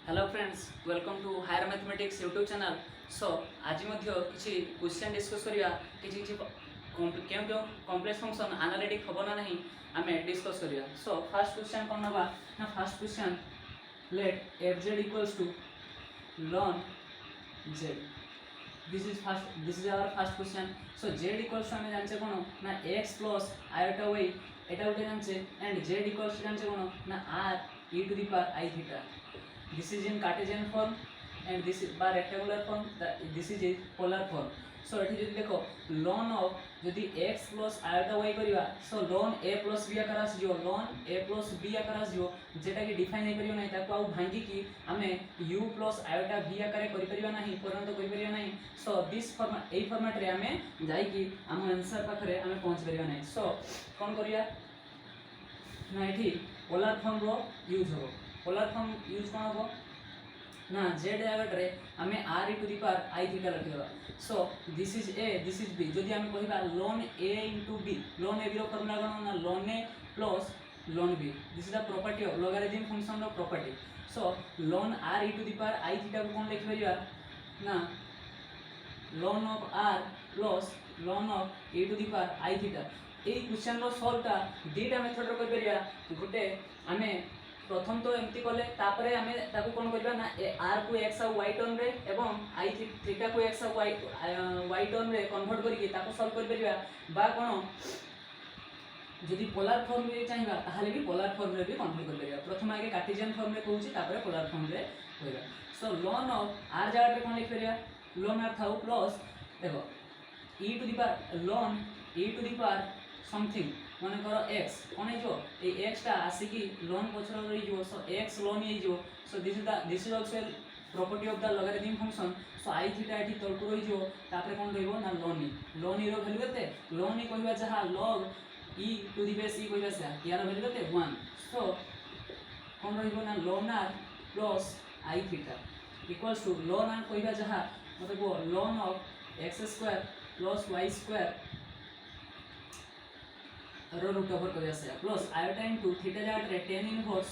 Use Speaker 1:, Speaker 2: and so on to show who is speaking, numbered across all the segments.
Speaker 1: Hello friends, welcome to higher mathematics YouTube channel. So आज किसी question discuss करिया किसी क्यों क्यों कॉम्प्लेक्स फंक्शन एनालिटिक हम ना नहीं आम डिस्कस करिया। सो फर्स्ट क्वेश्चन कौन ना first question let F Z equals to ln Z. This is our first question. So Z equals to आम जाने कौन ना एक्स प्लस आयोटा वाई एटा गोटे जाने एंड जेड इक्वल्स टू जाने कौन ना R E to the power I theta. This is in Cartesian form and this is by rectangular form. This is in polar form. So एठी जदि देखो ln of जदि x plus iota y करिवा so ln a plus b आकार आसीजो ln a plus b आकार आसीजो जेटा कि define नै करियो नै ताको आउ भांगी कि हमें u plus iota v आकार करि परिबा नाही परंतु करि परिबा नाही। So this format A format रे हमें जाई कि हम आंसर पाखरे हमें पहुंच परिबा नाही। सो कोन करिया ना एठी पोलर फॉर्म रो यूज हो। पोलर फॉर्म यूज कौन हम ना जेड जगह रे आम r E to the power I theta रखिबा। So this is a this is b जदि आम कहबा ln a into b ln a b रो फार्मूला कोन ना ln a plus ln b। This is the property of logarithm function रो property. So ln r e to the power I theta को कोन लिख परिबा ना ln of r plus ln of a to the power I theta. A question रो solve ता दीटा method रो कर परिबा। गुटे आमे प्रथम तो एमती कले तापरे आमे ताको कोन करबा ना r को x और y टर्म रे एवं i थीटा को x और y टर्म रे कन्वर्ट करिके ताको सॉल्व कर परिबा बा कोन जदि पोलर फॉर्म रे चाहिबा ताहाले भी पोलर फॉर्म रे भी कन्वर्ट कर परिबा। प्रथम आगे कार्टेशियन फॉर्म रे कहूची तापरे पोलर फॉर्म रे होइबा। सो ln ऑफ r जगह रे कोन लिख परिबा ln r थाउ प्लस देखो e to the power ln e to the power something मन कर x कोन हो ए x टा आसिकी ln पछर रही जो। सो x ln ही जो। सो this is also property of the logarithm function. So I theta एठी तलको रही जो तापर कोन रहइबो ना ln e रो वैल्यू केते ln e कहबा जहा log e to the base e कहबा से यार वैल्यू केते 1। सो कोन रहइबो ना ln r plus I theta equals to ln r कहबा जहा मतलब ln of x square plus y square रो रूट ओवर कर से प्लस आयोटा इनटू थीटा जगह रे tan inverse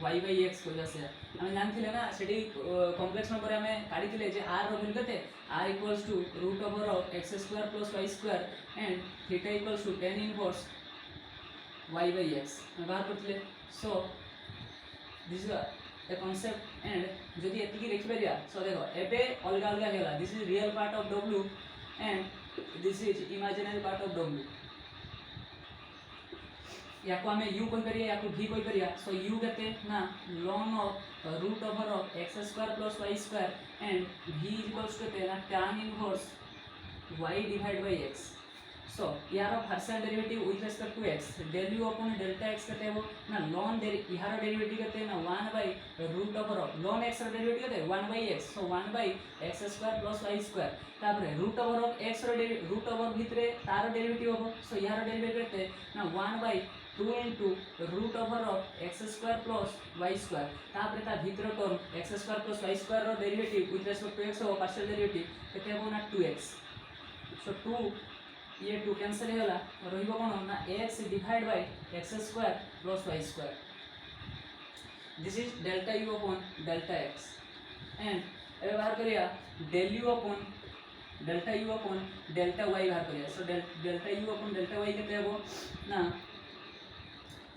Speaker 1: y by x कर से हम जानथिले ना सेठी कॉम्प्लेक्स नंबर हमें काढी थिले जे r रो वैल्यू केते r equals to root over of x square plus y square and theta equals to tan inverse y by x हम बाहर करथिले। So this is the concept and जदी एतिकी लिखि परिया। सो देखो एबे अलगा अलगा हेला this is real part of w and this is imaginary part of w। या को हमें u कोइ करिया या को v कोइ करिया। सो u केते ना ln of root over of x square plus y square and v equals केते ना tan inverse y divide by x। So यार partial derivative with respect to x del u upon delta x केते हो ना ln यार derivative केते ना 1 by root over of ln x रो डेरिवेटिव केते 1 by x। So 1 by x square plus y square तापर रूट ओवर ऑफ x रो रूट ओवर भितरे तार डेरिवेटिव हो। सो यार डेरिवेटिव केते ना 1 bye 2 into root over of x square plus y square तापर ता भीतर term x square plus y square रो derivative with respect to x हो पार्शियल डेरिवेटिव केते हो ना 2x। सो 2 ये 2 कैंसिल होला रहिबो कोन ना x divide by x square plus y square। This is delta u upon delta x and एबे बाहर करिया del u upon delta u upon delta y बाहर करिया। So delta u upon delta y केते हो ना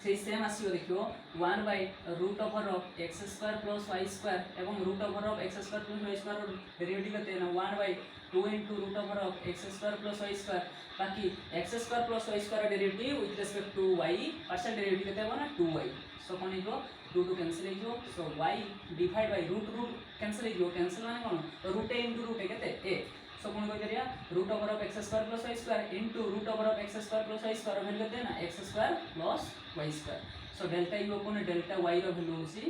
Speaker 1: से सेम आसीबो देखियो 1 by root over of x square plus y square एवं root over of x square plus y square रो डेरिवेटिव केते ना 1 bye 2 into root over of x square plus y square बाकी x square plus y square derivative with respect to y partial derivative केते हो ना 2y। सो कोन eco 2 2 cancel हो जो। So y divide by root cancel हो cancel माने कोन root a into root a केते a। सो कोन कोइ करिया root over of x square plus y square into root over of x square plus y square value केते ना x square plus y square. So delta u upon delta y रो value होसी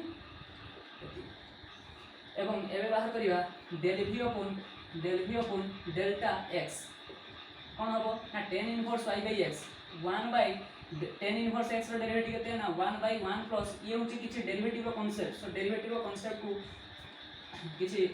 Speaker 1: एवं एबे बाहर करिया del v upon delta x कोन हबो ना tan inverse y by x 1 by tan inverse x रो डेरिवेटिव केते ना 1 बाय 1 प्लस ये होची किछि डेरिवेटिव रो कांसेप्ट। सो डेरिवेटिव रो कांसेप्ट को किछि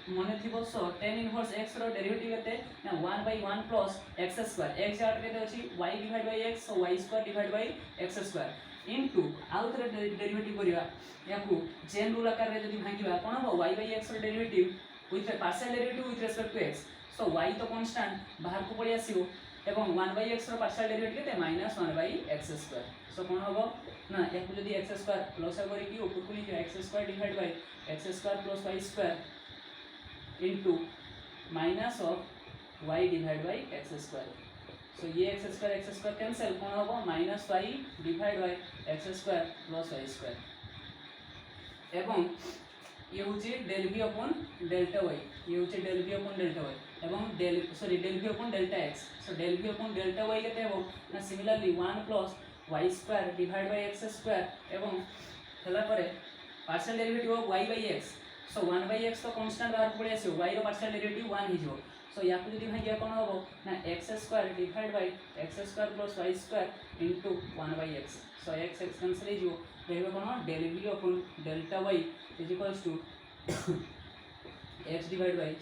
Speaker 1: मने थिबो। सो tan इनवर्स x रो डेरिवेटिव केते ना 1 by 1 plus x square x जाट केते अछि y divide by x। So y square divide by x square into आउ थे डेरिवेटिव करिया याकू चेन रूल आकार रे जदी भांगिबा कोन हो y by x रो derivative with partial derivative with respect to x so y तो कांस्टेंट बाहर को पड़ी आसीबो एवं 1 by x रो पार्शियल डेरिवेटिव केते minus 1 by x square so कोन होबो ना याकू जदी x स्क्वायर प्लस करी कि ऊपर को लिखियो x square divide by x square plus y square into minus of y divide by x square सो ये x स्क्वायर कैंसिल कोन होबो minus y divide by x square plus y square एवं ये होची del v upon delta y ये होची del v upon delta y एवं del v upon delta x सो del v upon delta y केते हो ना similarly 1 plus y square divide by x square एवं हला परे partial derivative of y by x so 1 by x तो constant बाहर पड़े आसे y रो पार्शियल डेरिवेटिव 1 ही जो सो याकू जदी भागिया कोन होबो ना x square divide by x square plus y square into 1 by x so x cancel हो जो रहबे कोन del v upon delta y is equals to x divide by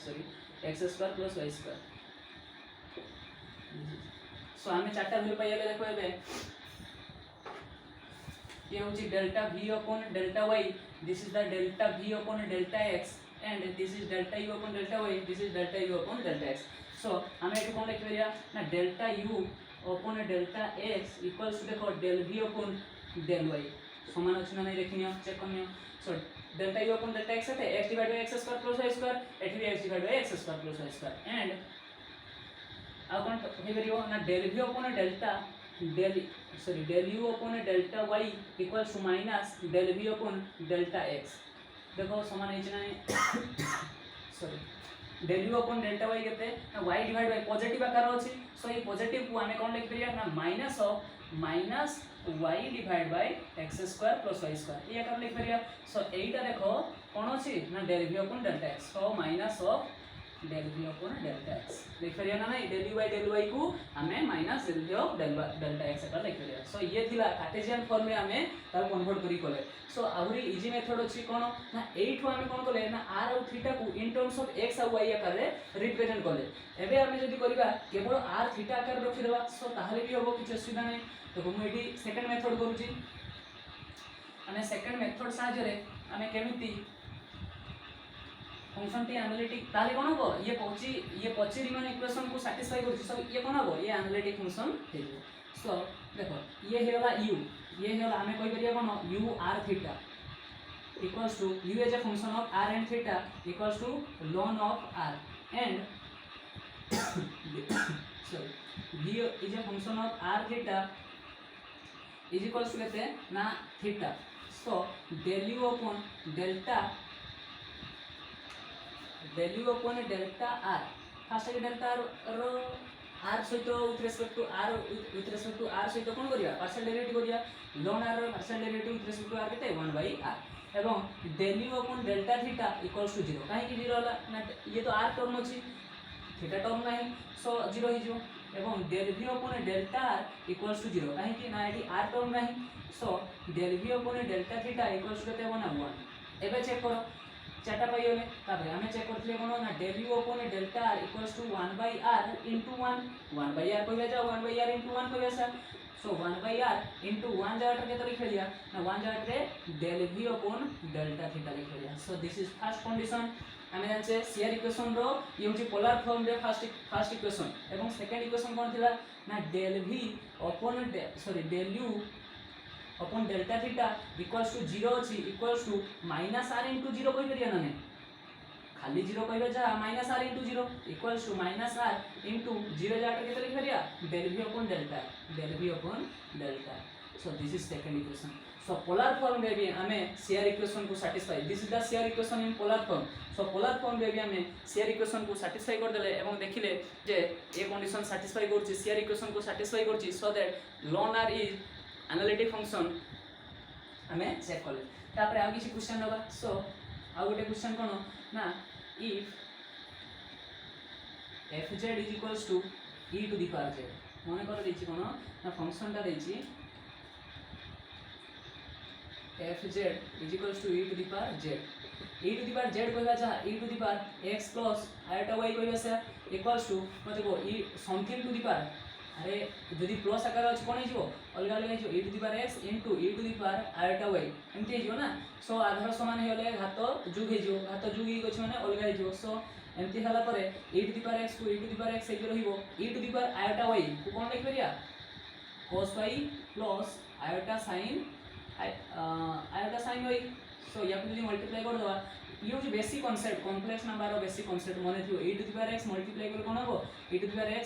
Speaker 1: x square plus y square सो हमें चारटा value पाइले देखो एबे ये होची delta v upon delta y this is the delta v upon delta x and this is delta u upon delta y this is delta u upon delta x so हमें एटू कोन लिख परिया ना delta u upon delta x equals to देखो del v upon del y समान अछि ना नहीं देखिनियो check करनियो so delta u upon delta x है x divided by x square plus y square एठी भी x divided by x square plus y square and अब कोन हे करियो ना del v upon delta del u upon delta y equals to minus del v upon delta x देखो समान है ना sorry del u upon delta y केते ना y divide bye positive आकार अछि सो ये पॉजिटिव को हमें कोन लिख परिया ना minus of minus y divide by x square plus y square ये आकार लिख परिया सो एटा देखो कोन अछि ना del v upon delta x so minus of del v upon delta x लिख परिया ना नहीं del u by del y को हमें minus del v of delta x आकार लिख परिया सो ये थिला कार्टेशियन फॉर्म में हमें ता कन्वर्ट करी कोले सो आउरी इजी मेथड अछि कोन ना 8 हमें कोन कोले ना r और थीटा को इन टर्म्स ऑफ x और y आकार रे रिप्रेजेंट कोले एबे हमें जदी करिबा केवल r थीटा आकार रखि देबा सो ताहले भी होबो किछ असुविधा नै तो हम एडी सेकंड मेथड करूची हमें सेकंड मेथड साहाय्य रे हमें केमिति फंक्शन टी एनालिटिक ताले कोन हो ये पची रिमेन इक्वेशन को सैटिस्फाई करछि सब ये कोन हो ये एनालिटिक फंक्शन हे सो देखो ये हेला u ये हेला हमें कोइ करिया कोन u r थीटा equals to u is a function of r and थीटा equals to ln of r and sorry v is a function of r theta is equals to केते ना थीटा सो del u upon delta r fast के delta रो r सहित with respect to r सहित कोन करिया पार्शियल डेरिवेटिव करिया ln r रो partial derivative with respect to r केते 1 by r एवं del u upon delta theta equals to 0 काहे कि 0 होला ना ये तो r टर्म अछि थीटा टर्म नहीं सो 0 ही जो एवं del v upon delta r equals to 0 काहे कि ना एटी r टर्म नहीं सो del v upon delta theta equals to केते होना 1 एबे चेक करो चारटा पाइले तापर हमें चेक करथले कोन ना del u upon delta r equals to 1 by r into 1 by r कहबे जा 1 by r into 1 कहबे सा सो 1 by r into 1 जाटा के तो लिख लिया ना 1 जाट रे del v upon delta theta लिख लिया सो दिस इज फर्स्ट कंडीशन हमें जानछे शेयर इक्वेशन रो ये होची पोलर फॉर्म रे फर्स्ट इक्वेशन एवं सेकंड इक्वेशन कोन थिला ना del v upon del u upon delta theta equals to 0 अछि equals to minus r into 0 कहि करिया ना ने खाली 0 कहबे जा minus r into 0 equals to minus r into 0 जाटा केते लिख करिया del v upon delta so this is second equation so polar form में भी हमें शेयर इक्वेशन को satisfy this is the share equation in polar form so polar form में भी हमें शेयर इक्वेशन को सैटिस्फाई कर देले एवं देखिले जे ए कंडीशन सैटिस्फाई करछि शेयर इक्वेशन को सैटिस्फाई करछि so that ln r is analytic function हमें चेक करले तापर आ किसी क्वेश्चन होगा सो आ गोटे क्वेश्चन कोन ना if fz is equals to e to the power z मन कर देछि कोन ना फंक्शन ता देछि fz is equals to e to the power z कहबा जा e to the power x plus iota y कहबा से equals to मतलब e something to the power अरे जदि प्लस आकार अच्छे कौन हो अलग अलग हो e to the power x into e to the power iota y एमती हो ना सो आधार सामान होले घात जुग हो घात जुग ही अच्छे मैंने अलग हो सो एमती होला परे e to the power x को e to the power x हे रहिबो e to the power iota y को कोन लिख परिया cos y plus iota sin y so या यदि मल्टीप्लाई कर दवा ये जो basic concept complex number basic concept मन थी e to the power x multiply कर कोन हो e to the power x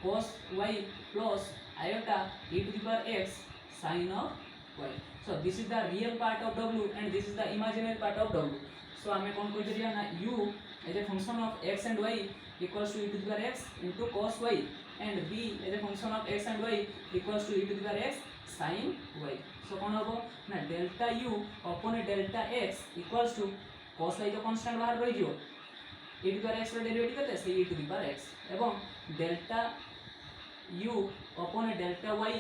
Speaker 1: cos y plus iota e to the power x sin of y. So this is the real part of w and this is the imaginary part of w. So हमें कौन कोई करिया ना u as a function of x and y equals to e to the power x into cos y and b as a function of x and y equals to e to the power x sin y. So कौन होगा ना delta u upon delta x equals to cos y तो constant बाहर रही जो e to the power x रो derivative करते हैं e to the power x एवं delta u upon delta y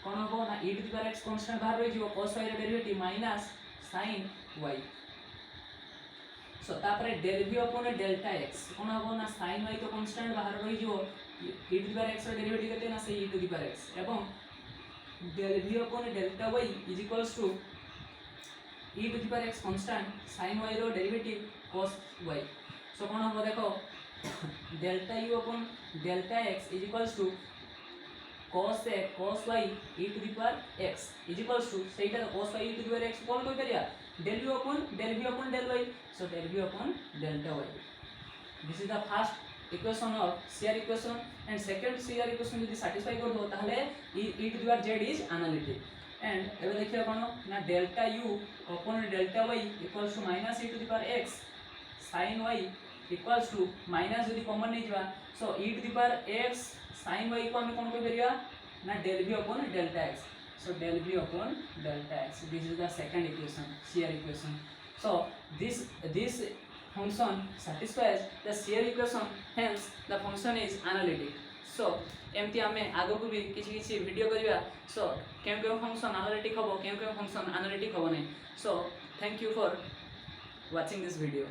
Speaker 1: कौन हो ना e to the power x constant बाहर रही जो cos y रो डेरिवेटिव माइनस sin y सो तापरे del v upon delta x कौन हो ना sin y तो कांस्टेंट बाहर रही जो e to the power x रो डेरिवेटिव करते ना से e to the power x एवं del v upon delta y is equals to e to the power x constant sin y रो डेरिवेटिव cos y सो कौन हो देखो delta u upon delta x is equals to cos y e to the power x is equals to सेटा cos y e to the power x कौन कोई करिया del v upon del y so del v upon delta y this is the first equation of CR equation and second CR equation यदि satisfy कर दो ताहले e to the power z is analytic and एबे देखियो कोन ना delta u upon delta y equals to minus e to the power x sin y equals to minus यदि common नहीं जवा so e to the power x sin y को हम कौन को करिया ना del v upon delta x so del v upon delta x this is the second equation CR equation so this function satisfies the CR equation hence the function is analytic so एमती आमे आगो को भी किछि किछि video करिया so केम function analytic हबो केम function analytic हबो नै so thank you for watching this video.